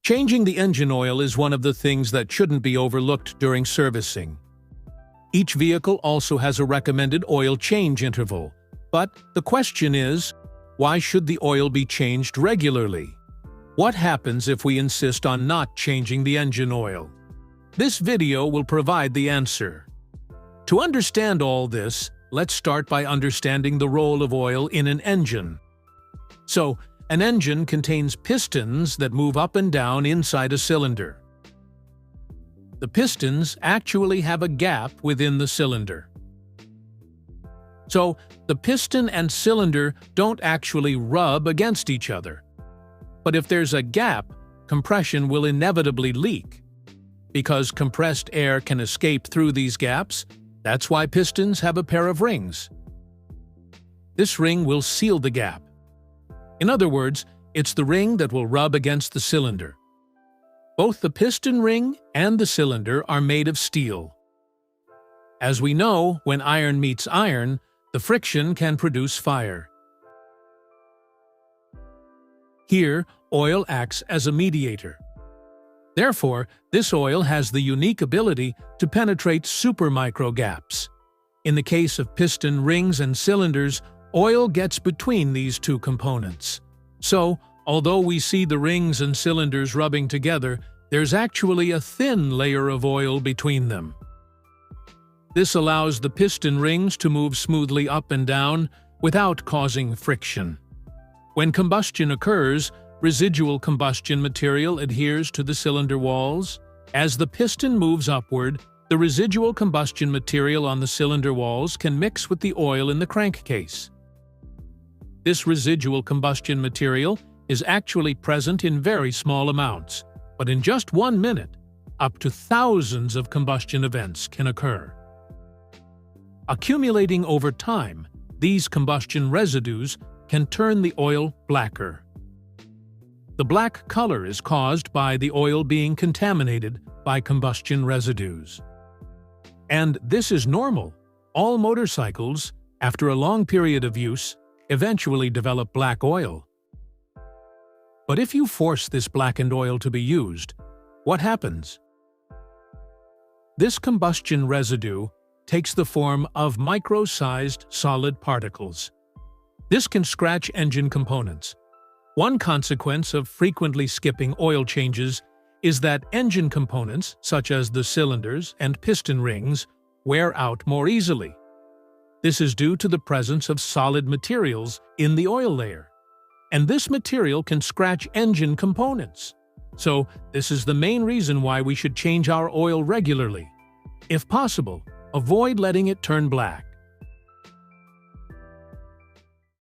Changing the engine oil is one of the things that shouldn't be overlooked during servicing. Each vehicle also has a recommended oil change interval, but the question is, why should the oil be changed regularly? What happens if we insist on not changing the engine oil? This video will provide the answer. To understand all this, let's start by understanding the role of oil in an engine. So, an engine contains pistons that move up and down inside a cylinder. The pistons actually have a gap within the cylinder. So, the piston and cylinder don't actually rub against each other. But if there's a gap, compression will inevitably leak. Because compressed air can escape through these gaps, that's why pistons have a pair of rings. This ring will seal the gap. In other words, it's the ring that will rub against the cylinder. Both the piston ring and the cylinder are made of steel. As we know, when iron meets iron, the friction can produce fire. Here, oil acts as a mediator. Therefore, this oil has the unique ability to penetrate supermicro gaps. In the case of piston rings and cylinders, oil gets between these two components. So, although we see the rings and cylinders rubbing together, there's actually a thin layer of oil between them. This allows the piston rings to move smoothly up and down without causing friction. When combustion occurs, residual combustion material adheres to the cylinder walls. As the piston moves upward, the residual combustion material on the cylinder walls can mix with the oil in the crankcase. This residual combustion material is actually present in very small amounts, but in just 1 minute, up to thousands of combustion events can occur. Accumulating over time, these combustion residues can turn the oil blacker. The black color is caused by the oil being contaminated by combustion residues. And this is normal. All motorcycles, after a long period of use, eventually develop black oil. But if you force this blackened oil to be used, what happens? This combustion residue takes the form of micro-sized solid particles. This can scratch engine components. One consequence of frequently skipping oil changes is that engine components, such as the cylinders and piston rings, wear out more easily. This is due to the presence of solid materials in the oil layer. And this material can scratch engine components. So, this is the main reason why we should change our oil regularly. If possible, avoid letting it turn black.